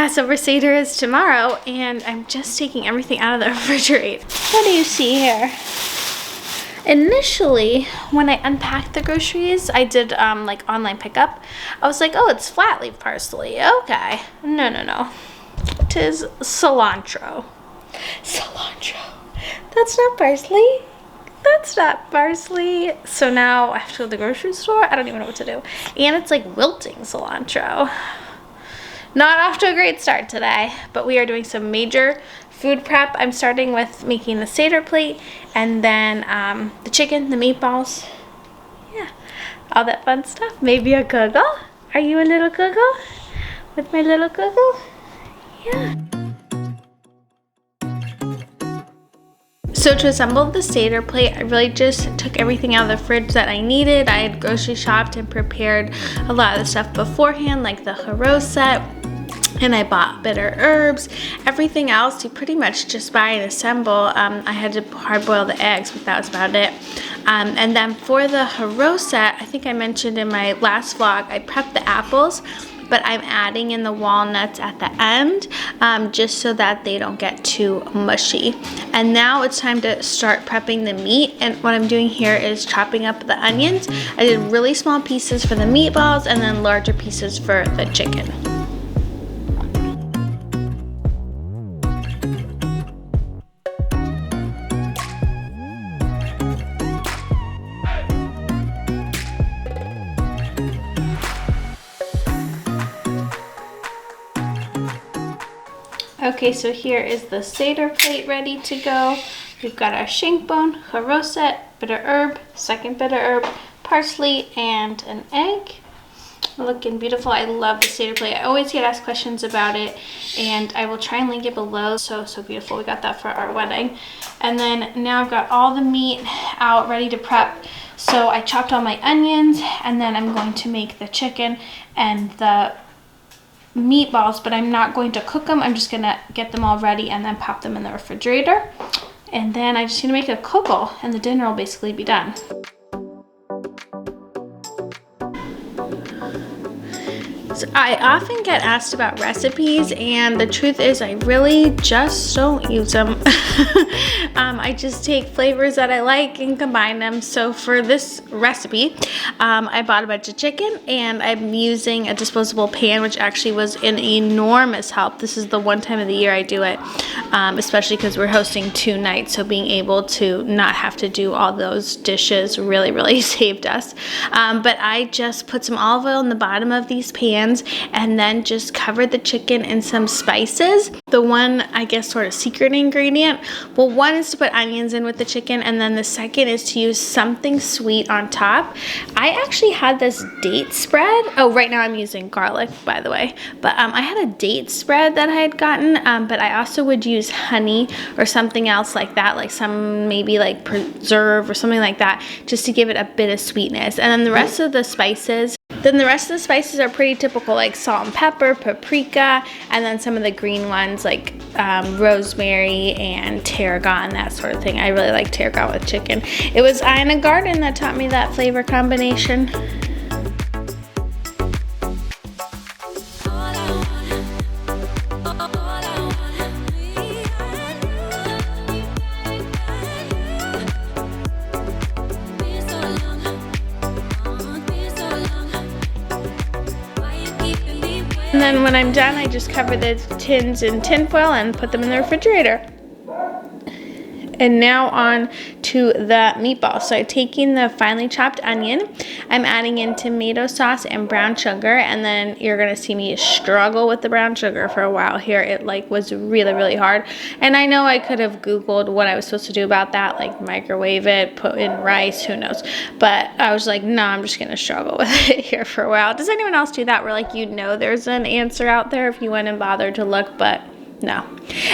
Passover Seder is tomorrow, and I'm just taking everything out of the refrigerator. What do you see here? Initially, when I unpacked the groceries, I did like online pickup. I was like, oh, it's flat leaf parsley. Okay. No. It is cilantro. Cilantro. That's not parsley. That's not parsley. So now I have to go to the grocery store. I don't even know what to do. And it's like wilting cilantro. Not off to a great start today, but we are doing some major food prep. I'm starting with making the Seder plate, and then the chicken, the meatballs, yeah, all that fun stuff. Maybe a kugel. Are you a little kugel? With my little kugel? Yeah. So to assemble the Seder plate, I really just took everything out of the fridge that I needed. I had grocery shopped and prepared a lot of the stuff beforehand, like the set. And I bought bitter herbs. Everything else you pretty much just buy and assemble. I had to hard boil the eggs, but that was about it. And then for the set, I think I mentioned in my last vlog, I prepped the apples, but I'm adding in the walnuts at the end, just so that they don't get too mushy. And now it's time to start prepping the meat. And what I'm doing here is chopping up the onions. I did really small pieces for the meatballs and then larger pieces for the chicken. Okay, so here is the Seder plate ready to go. We've got our shank bone, charoset, bitter herb, second bitter herb, parsley, and an egg. Looking beautiful. I love the Seder plate. I always get asked questions about it, and I will try and link it below. So beautiful. We got that for our wedding. And then now I've got all the meat out ready to prep. So I chopped all my onions, and then I'm going to make the chicken and the meatballs, but I'm not going to cook them. I'm just gonna get them all ready and then pop them in the refrigerator. And then I just need to make a kugel, and the dinner will basically be done. So I often get asked about recipes, and the truth is I really just don't use them. I just take flavors that I like and combine them. So for this recipe, I bought a bunch of chicken, and I'm using a disposable pan, which actually was an enormous help. This is the one time of the year I do it, especially because we're hosting 2 nights. So being able to not have to do all those dishes really saved us. But I just put some olive oil in the bottom of these pans, and then just covered the chicken in some spices. The one, I guess, sort of secret ingredient, well, one is to put onions in with the chicken, and then the second is to use something sweet on top. I actually had this date spread. Oh, right now I'm using garlic, by the way. But I had a date spread that I had gotten, but I also would use honey or something else like that, like some maybe like preserve or something like that, just to give it a bit of sweetness. And then the rest of the spices, are pretty typical, like salt and pepper, paprika, and then some of the green ones like rosemary and tarragon, that sort of thing. I really like tarragon with chicken. It was Ina Garden that taught me that flavor combination. And then when I'm done, I just cover the tins in tin foil and put them in the refrigerator. And now on to the meatballs. So I'm taking the finely chopped onion, I'm adding in tomato sauce and brown sugar, and then you're gonna see me struggle with the brown sugar for a while here. It like was really hard. And I know I could have Googled what I was supposed to do about that, like microwave it, put in rice, who knows. But I was like, no, I'm just gonna struggle with it here for a while. Does anyone else do that where like, you know, there's an answer out there if you went and bothered to look, but no.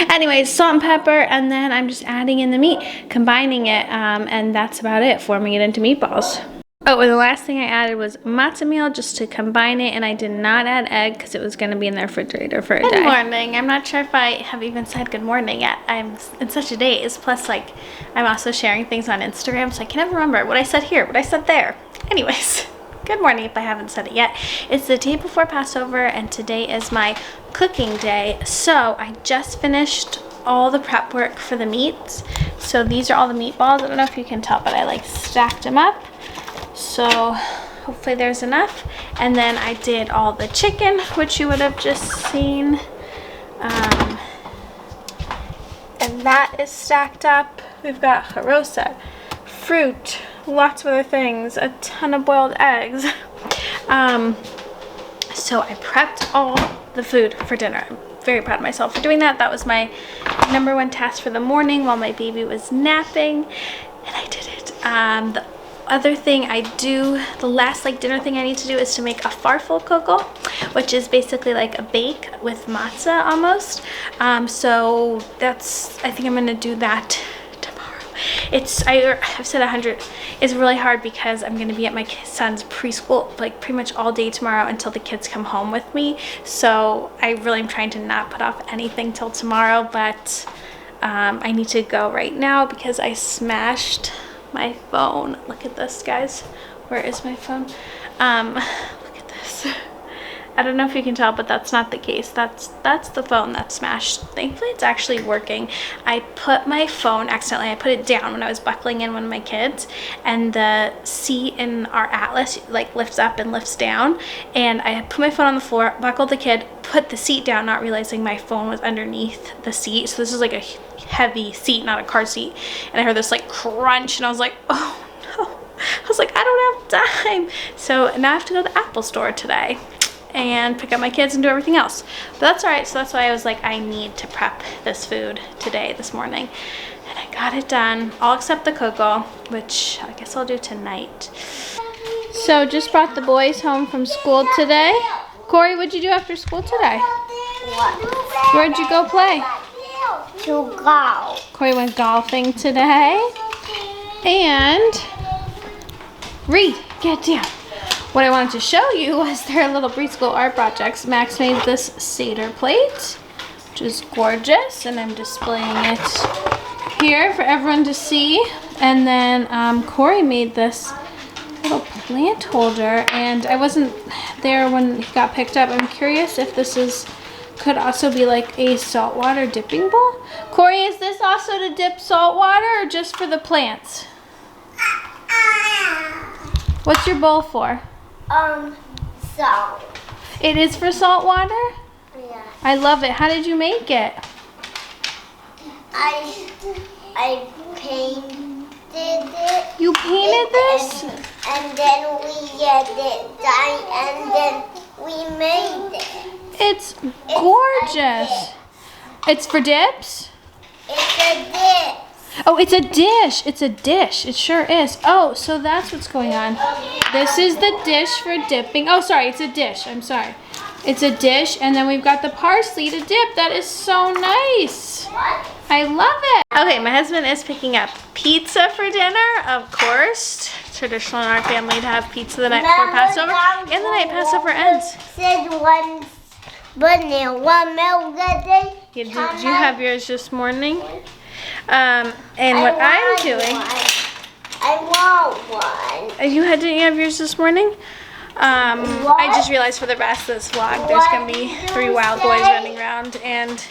Anyways, salt and pepper, and then I'm just adding in the meat, combining it, and that's about it, forming it into meatballs. Oh, and the last thing I added was matzah meal just to combine it, and I did not add egg because it was going to be in the refrigerator for a day. Good morning. I'm not sure if I have even said good morning yet. I'm in such a daze. Plus, like, I'm also sharing things on Instagram, so I can never remember what I said here, what I said there. Anyways, good morning if I haven't said it yet. It's the day before Passover and today is my cooking day. So I just finished all the prep work for the meats. So these are all the meatballs. I don't know if you can tell, but I like stacked them up. So hopefully there's enough. And then I did all the chicken, which you would have just seen. And that is stacked up. We've got harosa, fruit, lots of other things, a ton of boiled eggs. So I prepped all the food for dinner. I'm very proud of myself for doing that. That was my #1 task for the morning while my baby was napping, and I did it. The other thing I do, the last dinner thing I need to do is to make a farfel kugel, which is basically like a bake with matzah almost. So that's, I think I'm gonna do that tomorrow. I've said 100. It's really hard because I'm gonna be at my son's preschool pretty much all day tomorrow until the kids come home with me. So I really am trying to not put off anything till tomorrow, but I need to go right now because I smashed my phone. Look at this, guys. Where is my phone? Look at this. I don't know if you can tell, but that's not the case. That's the phone that's smashed. Thankfully, it's actually working. I put my phone accidentally. I put it down when I was buckling in one of my kids, and the seat in our Atlas lifts up and lifts down. And I put my phone on the floor, buckled the kid, put the seat down, not realizing my phone was underneath the seat. So this is like a heavy seat, not a car seat. And I heard this crunch, and I was like, oh no. I was like, I don't have time. So now I have to go to the Apple store today and pick up my kids and do everything else. But that's all right. So that's why I was like, I need to prep this food this morning. And I got it done, all except the kugel, which I guess I'll do tonight. So just brought the boys home from school today. Corey, what'd you do after school today? What? Where'd you go play? To golf. Corey went golfing today. And Reed, get down. What I wanted to show you was their little preschool art projects. Max made this Seder plate, which is gorgeous, and I'm displaying it here for everyone to see. And then Corey made this little plant holder, and I wasn't there when he got picked up. I'm curious if this could also be like a saltwater dipping bowl. Corey, is this also to dip salt water or just for the plants? What's your bowl for? Salt. It is for salt water? Yeah. I love it. How did you make it? I painted it. You painted this? And then we get it done, and then we made it. It's gorgeous. It's for dips? It's a dip. Oh, it's a dish. It's a dish. It sure is. Oh, so that's what's going on. This is the dish for dipping. Oh, sorry. It's a dish. I'm sorry. It's a dish, and then we've got the parsley to dip. That is so nice. I love it. Okay, my husband is picking up pizza for dinner, of course. It's traditional in our family to have pizza the night before Passover and the night Passover ends. Said one banana, one milk that day. Did you have yours this morning? And what I'm doing. I want one. Didn't you have yours this morning? I just realized for the rest of this vlog, there's going to be 3 wild boys running around, and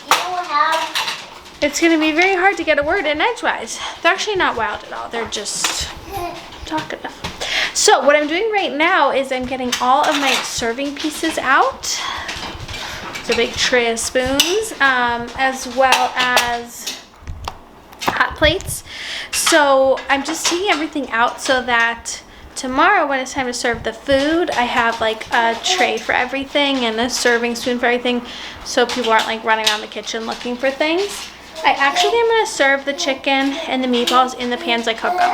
it's going to be very hard to get a word in edgewise. They're actually not wild at all. They're just talkative. So what I'm doing right now is I'm getting all of my serving pieces out. It's a big tray of spoons, as well as hot plates. So I'm just taking everything out so that tomorrow when it's time to serve the food, I have a tray for everything and a serving spoon for everything, so people aren't running around the kitchen looking for things. I actually am going to serve the chicken and the meatballs in the pans I cook them.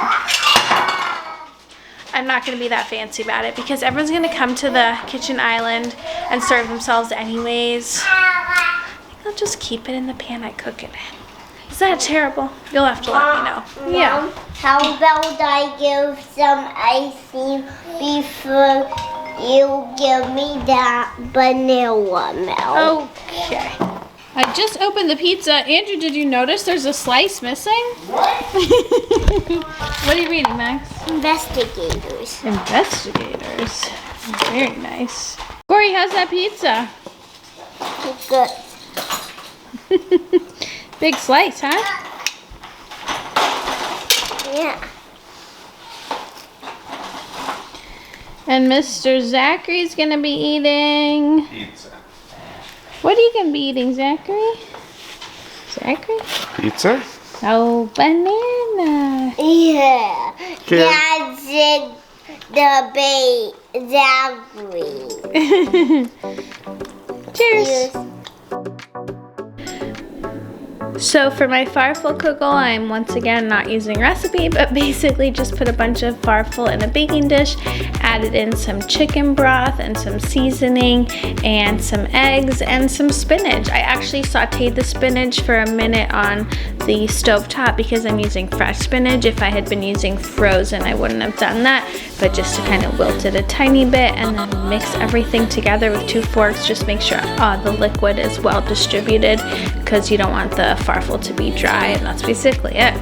I'm not going to be that fancy about it because everyone's going to come to the kitchen island and serve themselves anyways. I think I'll just keep it in the pan I cook it in. Is that terrible? You'll have to let me know. Yeah. How about I give some icing before you give me that vanilla milk? Okay. I just opened the pizza. Andrew, did you notice there's a slice missing? What? What are you reading, Max? Investigators. Investigators. Very nice. Corey, how's that pizza? Good. Big slice, huh? Yeah. And Mr. Zachary's gonna be eating Pizza. What are you gonna be eating, Zachary? Zachary? Pizza? Oh, banana. Yeah. Here. That's it. The baby. Zachary. Cheers. So for my farfel kugel, I'm once again not using recipe, but basically just put a bunch of farfel in a baking dish, added in some chicken broth and some seasoning and some eggs and some spinach. I actually sauteed the spinach for a minute on the stovetop because I'm using fresh spinach. If I had been using frozen, I wouldn't have done that, but just to kind of wilt it a tiny bit and then mix everything together with 2 forks. Just make sure the liquid is well distributed because you don't want the farfel to be dry, and that's basically it.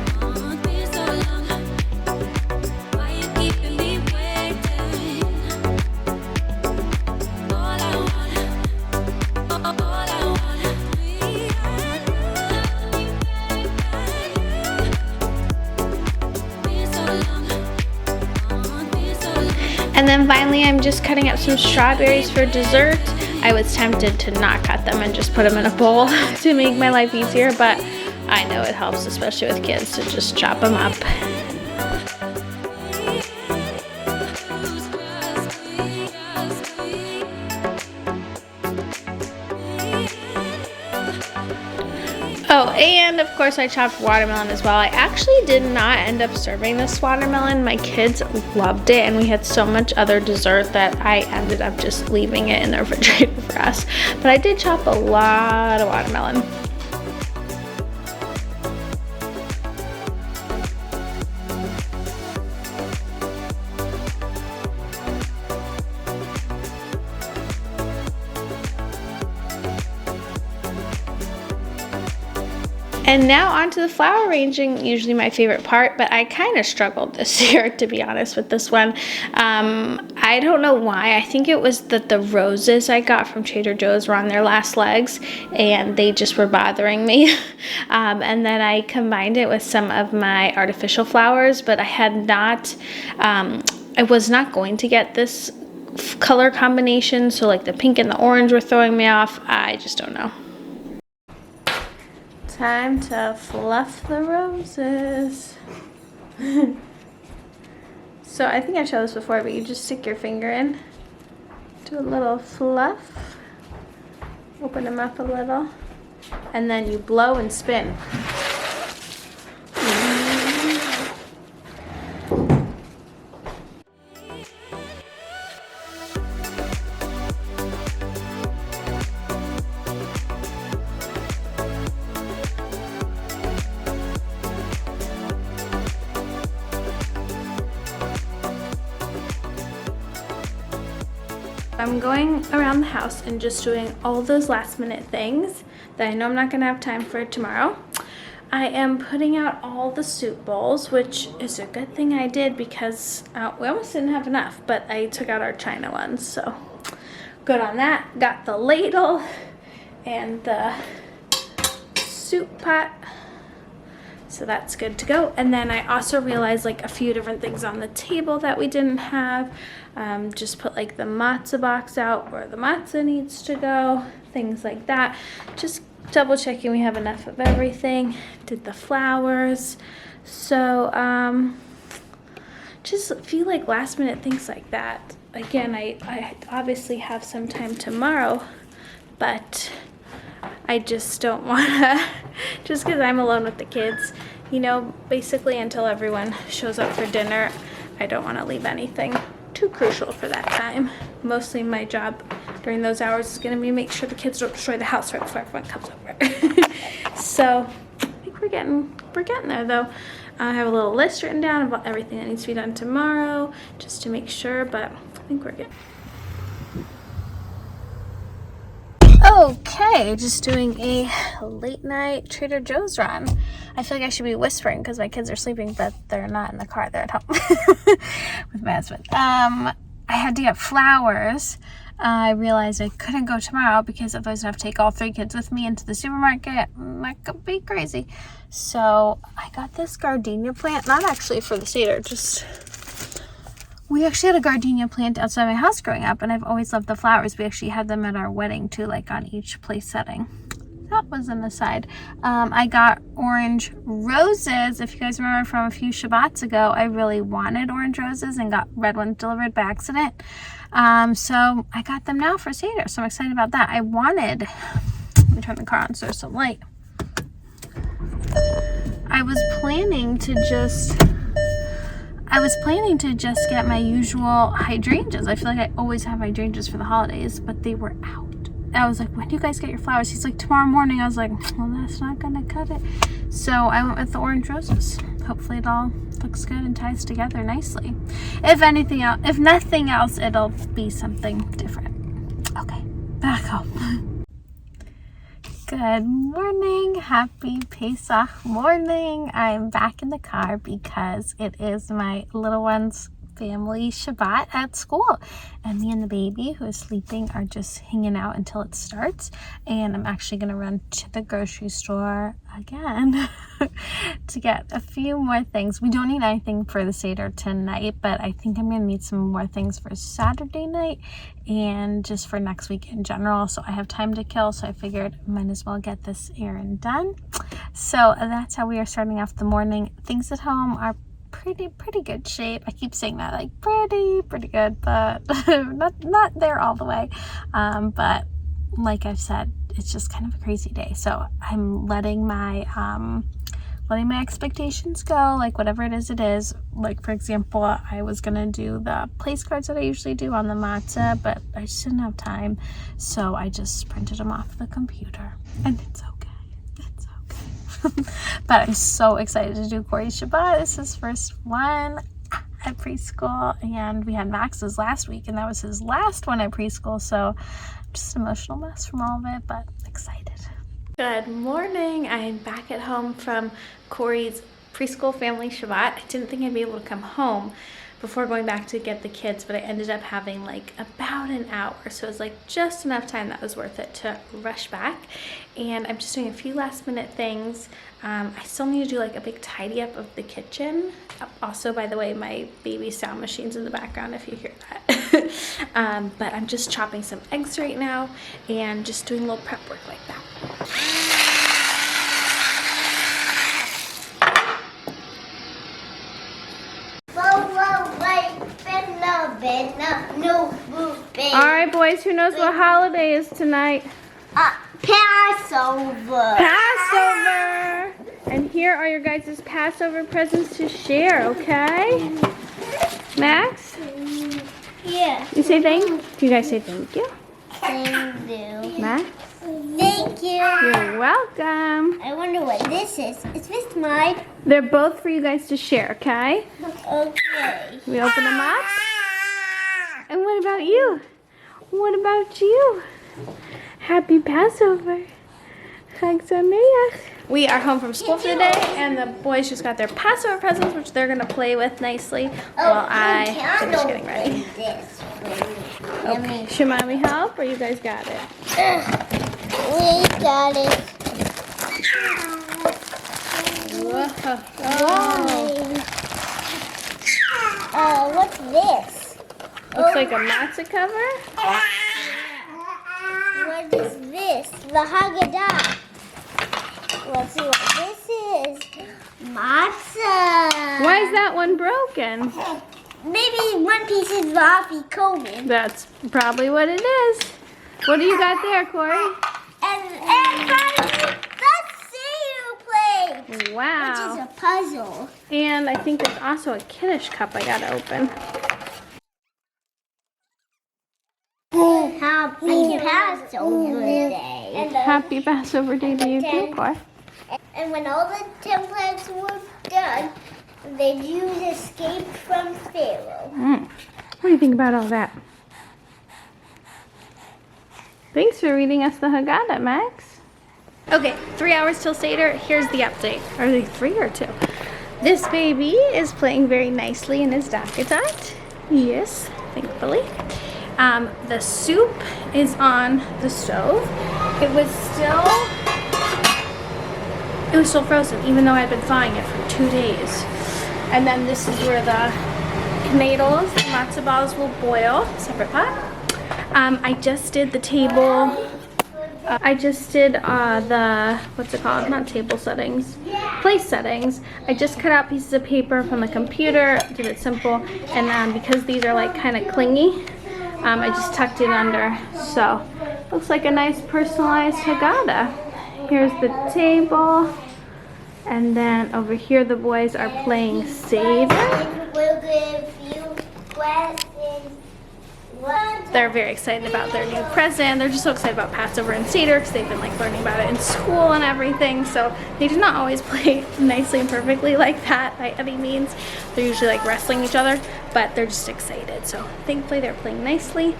And then finally, I'm just cutting up some strawberries for dessert. I was tempted to not cut them and just put them in a bowl to make my life easier, but I know it helps, especially with kids, to just chop them up. Oh, and of course I chopped watermelon as well. I actually did not end up serving this watermelon. My kids loved it, and we had so much other dessert that I ended up just leaving it in the refrigerator for us. But I did chop a lot of watermelon. And now onto the flower arranging, usually my favorite part, but I kind of struggled this year, to be honest, with this one. I don't know why. I think it was that the roses I got from Trader Joe's were on their last legs, and they just were bothering me. And then I combined it with some of my artificial flowers, but I had not, I was not going to get this color combination, so like the pink and the orange were throwing me off. I just don't know. Time to fluff the roses. So I think I showed this before, but you just stick your finger in, do a little fluff, open them up a little, and then you blow and spin. I'm going around the house and just doing all those last minute things that I know I'm not going to have time for tomorrow. I am putting out all the soup bowls, which is a good thing I did because we almost didn't have enough, but I took out our china ones, so good on that. Got the ladle and the soup pot, so that's good to go. And then I also realized like a few different things on the table that we didn't have. Just put like the matzah box out where the matzah needs to go, things like that. Just double checking we have enough of everything. Did the flowers. So just feel like last minute things like that. Again, I obviously have some time tomorrow, but I just don't want to, just because I'm alone with the kids, you know, basically until everyone shows up for dinner, I don't want to leave anything too crucial for that time. Mostly my job during those hours is going to be make sure the kids don't destroy the house right before everyone comes over. So I think we're getting there though. I have a little list written down about everything that needs to be done tomorrow just to make sure, but I think we're good. Okay, just doing a late night Trader Joe's run. I feel like I should be whispering because my kids are sleeping, but they're not in the car. They're at home with my husband. I had to get flowers. I realized I couldn't go tomorrow because if I was going to have to take all 3 kids with me into the supermarket, that could be crazy. So I got this gardenia plant, not actually for the Seder, just... We actually had a gardenia plant outside my house growing up, and I've always loved the flowers. We actually had them at our wedding too, like on each place setting. That was an aside. I got orange roses. If you guys remember from a few Shabbats ago, I really wanted orange roses and got red ones delivered by accident. So I got them now for Seder, so I'm excited about that. Let me turn the car on so there's some light. I was planning to just get my usual hydrangeas. I feel like I always have hydrangeas for the holidays, but they were out. I was like, when do you guys get your flowers? He's like, tomorrow morning. I was like, well, that's not gonna cut it. So I went with the orange roses. Hopefully it all looks good and ties together nicely. If nothing else, it'll be something different. Okay, back home. Good morning, happy Pesach morning. I'm back in the car because it is my little one's family Shabbat at school, and me and the baby who is sleeping are just hanging out until it starts. And I'm actually gonna run to the grocery store again to get a few more things. We don't need anything for the Seder tonight, but I think I'm gonna need some more things for Saturday night and just for next week in general. So I have time to kill, so I figured I might as well get this errand done. So that's how we are starting off the morning. Things at home are pretty good shape. I keep saying that, like pretty good, but not there all the way. But like I've said, it's just kind of a crazy day. So I'm letting my expectations go, like whatever it is. Like, for example, I was gonna do the place cards that I usually do on the matzah, but I just didn't have time, so I just printed them off the computer, and it's okay. But I'm so excited to do Corey's Shabbat. This is his first one at preschool, and we had Max's last week, and that was his last one at preschool, so just an emotional mess from all of it, but excited. Good morning. I am back at home from Corey's preschool family Shabbat. I didn't think I'd be able to come home before going back to get the kids, but I ended up having like about an hour, so it was like just enough time that was worth it to rush back. And I'm just doing a few last minute things. I still need to do like a big tidy up of the kitchen. Also, by the way, my baby sound machine's in the background if you hear that. But I'm just chopping some eggs right now and just doing a little prep work like that. All right, boys, who knows what holiday is tonight? Passover. Passover. And here are your guys' Passover presents to share, okay? Max? Yeah. You say thank you? You guys say thank you? Thank you. Max? Thank you. You're welcome. I wonder what this is. Is this mine? They're both for you guys to share, okay? Okay. We open them up. And what about you? What about you? Happy Passover. Chag Sameach. We are home from school for the day, and the boys just got their Passover presents, which they're going to play with nicely while I finish getting ready. Okay. Should mommy help, or you guys got it? We got it. Whoa. What's this? Looks like a matzah cover. What is this? The Haggadah. Let's see what this is. Matzah. Why is that one broken? Maybe one piece is Coleman. That's probably what it is. What do you got there, Corey? And the Seder plate. Wow. Which is a puzzle. And I think there's also a Kiddush cup I gotta open. Happy Passover Day. Happy Passover Day to you too, Corey. And when all the templates were done, they'd use Escape from Pharaoh. What do you think about all that? Thanks for reading us the Haggadah, Max. Okay, 3 hours till Seder. Here's the update. Are they 3 or 2? This baby is playing very nicely in his Decor. Yes. thankfully. The soup is on the stove. It was still frozen, even though I'd been thawing it for 2 days. And then this is where the knedels, the matzo balls, will boil. Separate pot. I just did the table. I just did the, what's it called? Not table settings, place settings. I just cut out pieces of paper from the computer, did it simple, and because these are like kind of clingy, I just tucked it under. So looks like a nice personalized Haggadah. Here's the table, and then over here the boys are playing Seder. We'll give you questions. They're very excited about their new present. They're just so excited about Passover and Seder because they've been like learning about it in school and everything. So they do not always play nicely and perfectly like that by any means. They're usually like wrestling each other, but they're just excited. So thankfully they're playing nicely,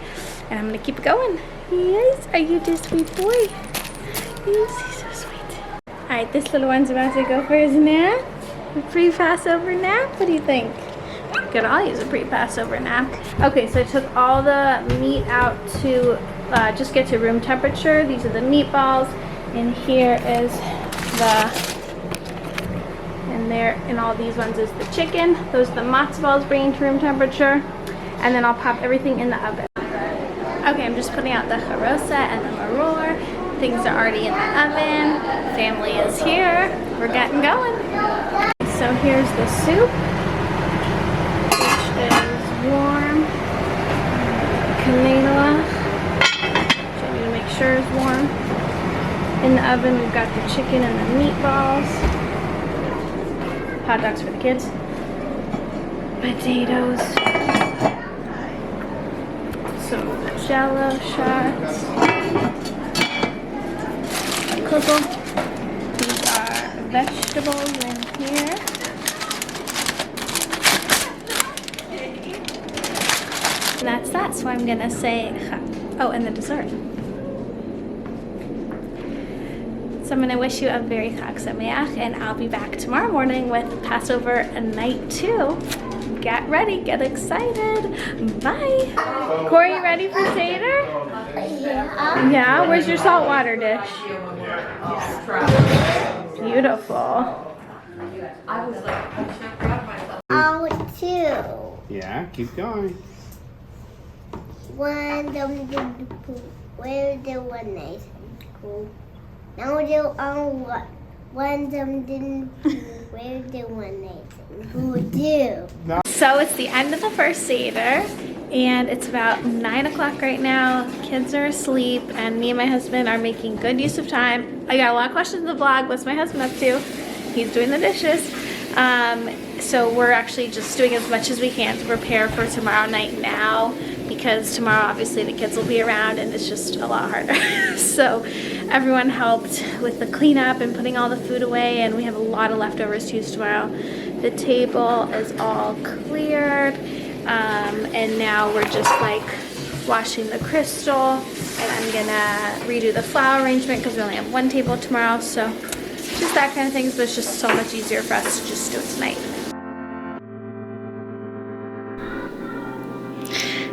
and I'm gonna keep it going. Yes, are you just sweet boy? Yes, he's so sweet. All right, this little one's about to go for his nap. A pre-Passover nap. What do you think? Good, I'll use a pre-Passover nap. Okay, so I took all the meat out to just get to room temperature. These are the meatballs, and here is and all these ones is the chicken. Those are the matzo balls bringing to room temperature, and then I'll pop everything in the oven. Okay, I'm just putting out the charosa and the maror. Things are already in the oven. Family is here. We're getting going. So here's the soup. Is warm. Canela, which I need to make sure is warm. In the oven, we've got the chicken and the meatballs. Hot dogs for the kids. Potatoes. Some Jello shots. Cocoa. These are vegetables in here. And that's that, so I'm gonna say, oh, and the dessert. So I'm gonna wish you a very Chag Sameach, and I'll be back tomorrow morning with Passover night 2. Get ready, get excited. Bye. Corey, you ready for Seder? Yeah. Yeah, where's your saltwater dish? Beautiful. Oh, 2. Yeah, keep going. One them did the poop. Where the one nice and cool. Now the what? One them didn't poop. Where the one nice and who do? So it's the end of the first Seder, and it's about 9 o'clock right now. Kids are asleep, and me and my husband are making good use of time. I got a lot of questions in the vlog. What's my husband up to? He's doing the dishes. So we're actually just doing as much as we can to prepare for tomorrow night now, because tomorrow obviously the kids will be around and it's just a lot harder. So everyone helped with the cleanup and putting all the food away, and we have a lot of leftovers to use tomorrow. The table is all cleared, and now we're just like washing the crystal, and I'm gonna redo the flower arrangement because we only have one table tomorrow. So just that kind of things, but it's just so much easier for us to just do it tonight.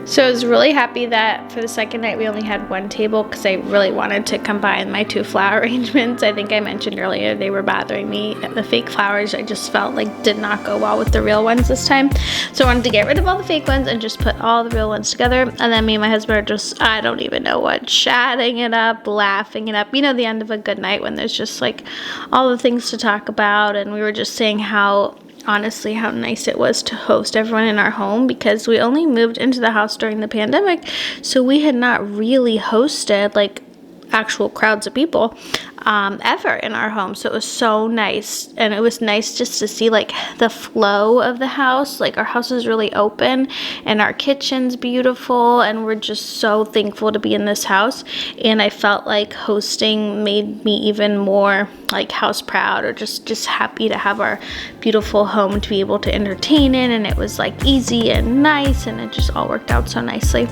So I was really happy that for the second night we only had one table, because I really wanted to combine my 2 flower arrangements. I think I mentioned earlier they were bothering me. The fake flowers I just felt like did not go well with the real ones this time. So I wanted to get rid of all the fake ones and just put all the real ones together. And then me and my husband are just, I don't even know what, chatting it up, laughing it up. You know, the end of a good night when there's just like all the things to talk about. And we were just saying honestly how nice it was to host everyone in our home, because we only moved into the house during the pandemic, so we had not really hosted like actual crowds of people ever in our home. So it was so nice, and it was nice just to see like the flow of the house. Like our house is really open and our kitchen's beautiful, and we're just so thankful to be in this house. And I felt like hosting made me even more like house proud, or just happy to have our beautiful home to be able to entertain in. And it was like easy and nice, and it just all worked out so nicely.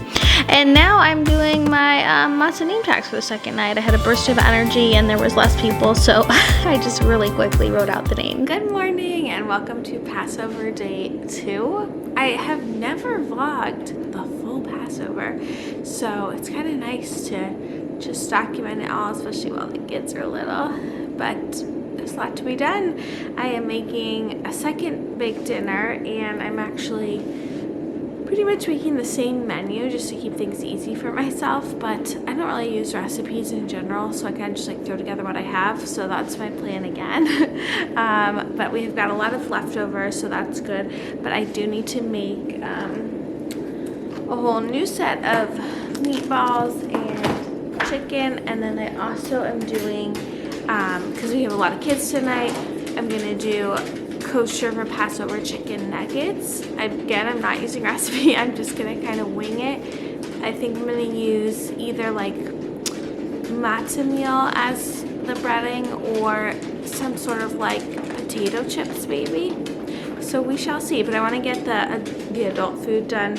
And now I'm doing my Matzah name tags for the second night. I had a burst of energy and there was less people, so I just really quickly wrote out the name. Good morning and welcome to Passover day 2. I have never vlogged the Passover. So it's kind of nice to just document it all, especially while the kids are little. But there's a lot to be done. I am making a second big dinner, and I'm actually pretty much making the same menu just to keep things easy for myself, but I don't really use recipes in general, so I kind of just like throw together what I have, so that's my plan again. But we've got a lot of leftovers, so that's good, but I do need to make a whole new set of meatballs and chicken, and then I also am doing, because we have a lot of kids tonight, I'm gonna do kosher for Passover chicken nuggets. Again, I'm not using recipe, I'm just gonna kind of wing it. I think I'm gonna use either like matzah meal as the breading or some sort of like potato chips maybe. So we shall see, but I want to get the adult food done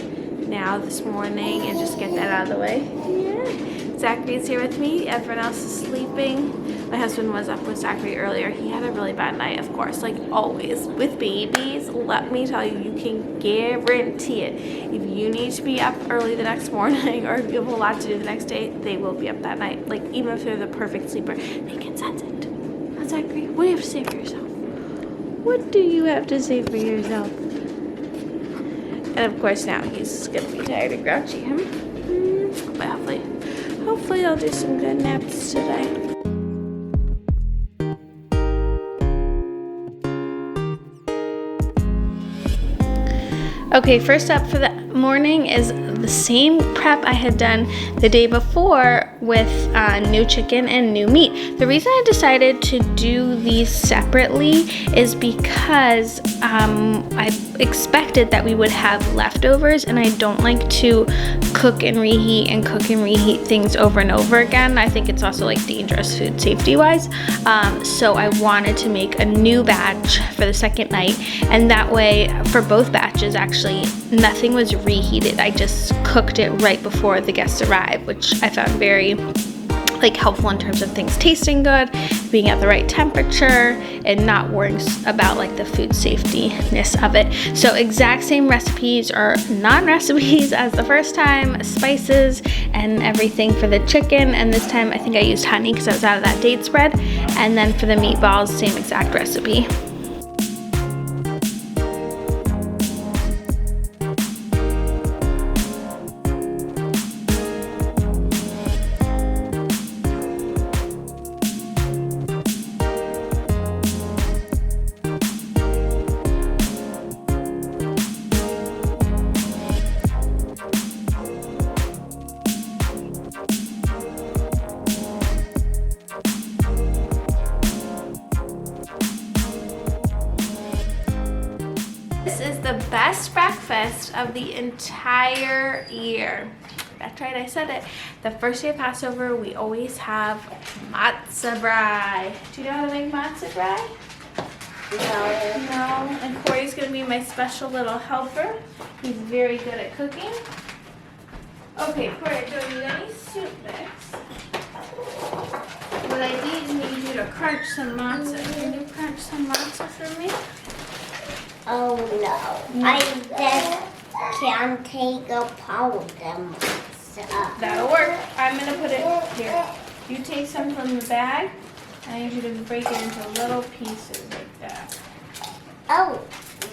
now this morning and just get that out of the way. Yeah. Zachary's here with me, everyone else is sleeping. My husband was up with Zachary earlier. He had a really bad night, of course, like always. With babies, let me tell you, you can guarantee it. If you need to be up early the next morning or if you have a lot to do the next day, they will be up that night. Like, even if they're the perfect sleeper, they can sense it. Huh, Zachary? What do you have to say for yourself? What do you have to say for yourself? And of course now he's gonna be tired and grouchy, huh? But hopefully I'll do some good naps today. Okay, first up for the morning is the same prep I had done the day before with new chicken and new meat. The reason I decided to do these separately is because I expected that we would have leftovers, and I don't like to cook and reheat things over and over again. I think it's also like dangerous food safety wise. So I wanted to make a new batch for the second night, and that way for both batches actually nothing was reheated. I just cooked it right before the guests arrived, which I found very helpful in terms of things tasting good, being at the right temperature, and not worrying about the food safety-ness of it. So exact same recipes or non-recipes as the first time, spices and everything for the chicken, and this time I think I used honey because I was out of that date spread, and then for the meatballs, same exact recipe. This is the best breakfast of the entire year. That's right, I said it. The first day of Passover, we always have Matzah brei. Do you know how to make Matzah brei? No. And Corey's gonna be my special little helper. He's very good at cooking. Okay, Corey, I don't need any soup mix. What I need you to crunch some matzah. Can you crunch some matzah for me? Oh no, I just can't take a powder myself. That'll work. I'm gonna put it here. You take some from the bag. I need you to break it into little pieces like that. Oh,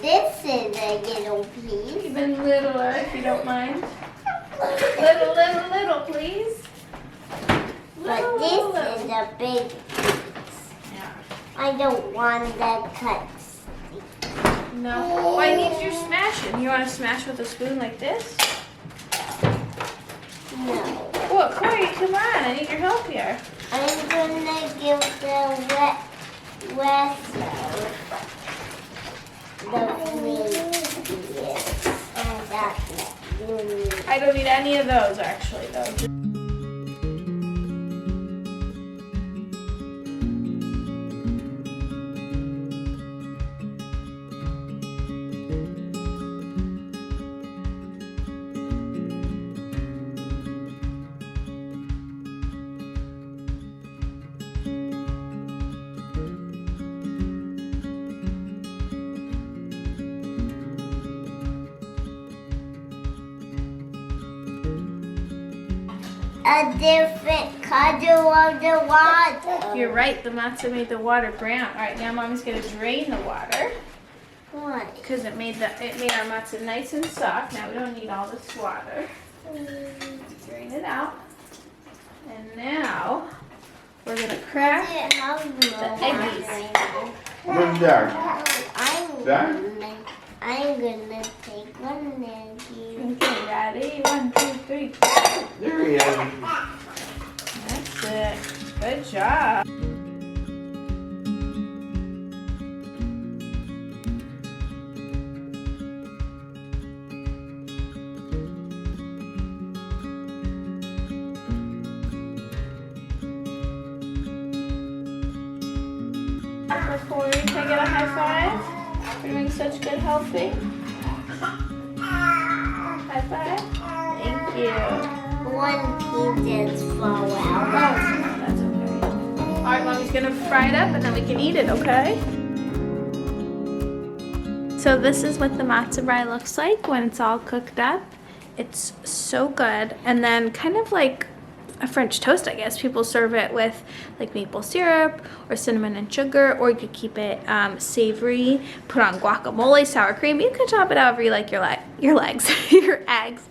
this is a little piece. Even littler if you don't mind. Little, please. But this is a big piece. Yeah. I don't want that cut. No. I need you to smash it. You want to smash with a spoon like this? No. Well, Corey, come on. I need your help here. I'm gonna give the wrestler the ingredients. I don't need any of those actually though. a different color of the water. You're right, the matzah made the water brown. All right, now Mommy's gonna drain the water. Why? Because it made our matzah nice and soft. Now we don't need all this water. Drain it out. And now we're gonna crack the eggies. What's that? I'm gonna take one eggie. Okay, ready? 1, 2, 3. There he is. That's it. Good job. Corey, can I get a high five? You're doing such good helping. High five. Thank you. One piece just fell Oh, out. that's okay. All right, Mommy's gonna fry it up and then we can eat it, okay? So this is what the matzah brei looks like when it's all cooked up. It's so good. And then kind of like a French toast, I guess. People serve it with like maple syrup or cinnamon and sugar, or you could keep it savory, put on guacamole, sour cream. You can chop it however you like your legs, your eggs.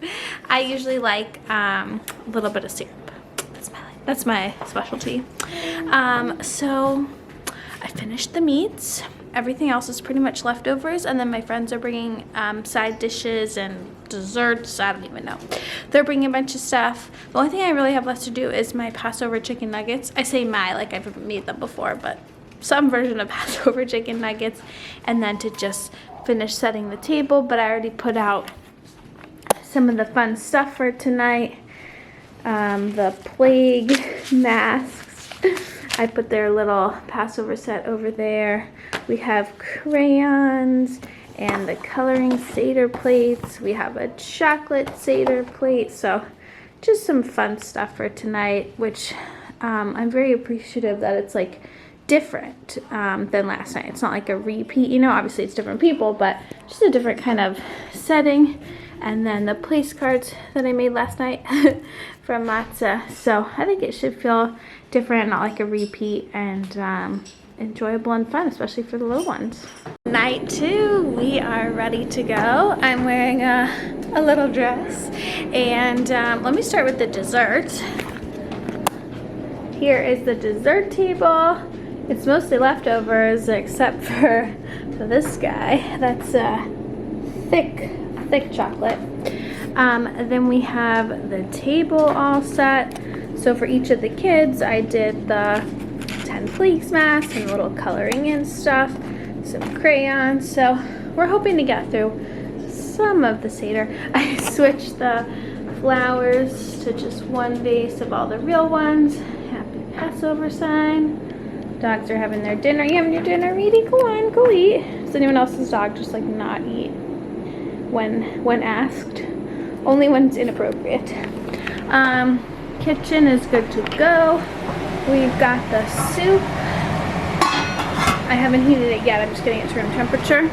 I usually like a little bit of syrup. That's my specialty. So I finished the meats. Everything else is pretty much leftovers, and then my friends are bringing side dishes and desserts. I don't even know. They're bringing a bunch of stuff. The only thing I really have left to do is my Passover chicken nuggets. I say my, like I've made them before, but some version of Passover chicken nuggets, and then to just finish setting the table. But I already put out some of the fun stuff for tonight. The plague masks. I put their little Passover set over there. We have crayons and the coloring Seder plates. We have a chocolate Seder plate. So just some fun stuff for tonight, which I'm very appreciative that it's like different than last night. It's not like a repeat, you know, obviously it's different people, but just a different kind of setting. And then the place cards that I made last night from Matzah. So I think it should feel different, not like a repeat, and enjoyable and fun, especially for the little ones. Night 2, we are ready to go. I'm wearing a little dress, and let me start with the dessert. Here is the dessert table. It's mostly leftovers except for this guy. That's thick chocolate. Then we have the table all set. So for each of the kids, I did the 10 flakes mask and little coloring in stuff, some crayons. So we're hoping to get through some of the Seder. I switched the flowers to just one vase of all the real ones. Happy Passover sign. Dogs are having their dinner. You having your dinner, Reedy? Go on, go eat. Does anyone else's dog just like not eat when asked? Only when it's inappropriate. Kitchen is good to go. We've got the soup. I haven't heated it yet. I'm just getting it to room temperature.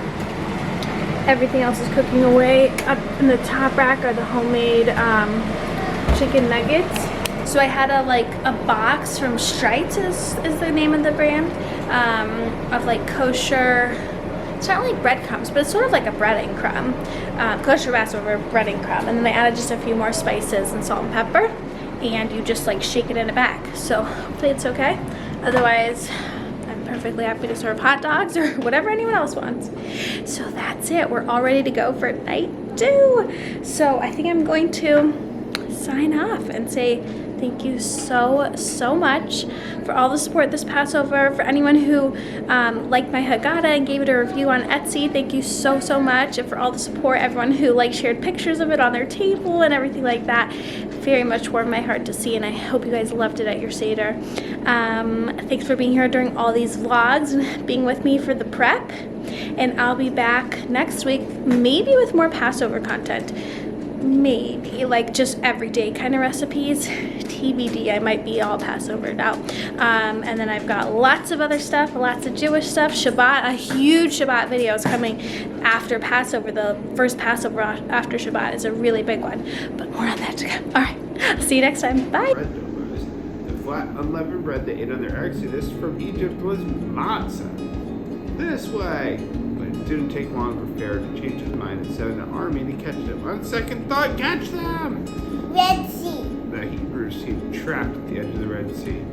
Everything else is cooking away. Up in the top rack are the homemade chicken nuggets. So I had a box from Strites is the name of the brand, of like kosher. It's not like breadcrumbs, but it's sort of like a breading crumb. Kosher Passover breading crumb. And then I added just a few more spices and salt and pepper. And you just like shake it in a bag. So hopefully it's okay. Otherwise, I'm perfectly happy to serve hot dogs or whatever anyone else wants. So that's it. We're all ready to go for night 2. So I think I'm going to sign off and say thank you so much for all the support this Passover. For anyone who liked my Haggadah and gave it a review on Etsy, thank you so much. And for all the support, everyone who shared pictures of it on their table and everything like that, very much warmed my heart to see, and I hope you guys loved it at your Seder. Thanks for being here during all these vlogs and being with me for the prep. And I'll be back next week, maybe with more Passover content. Maybe like just everyday kind of recipes. TBD, I might be all Passover now. And then I've got lots of other stuff, lots of Jewish stuff. Shabbat, a huge Shabbat video is coming after Passover. The first Passover after Shabbat is a really big one, but more on that to come. All right, See you next time. Bye. Bread dough was the flat, unleavened bread they ate on their exodus from Egypt was matzah. This way. But it didn't take long for Pharaoh to change his mind and send an army to catch them. On second thought, catch them! Red Sea. The Hebrews seemed trapped at the edge of the Red Sea.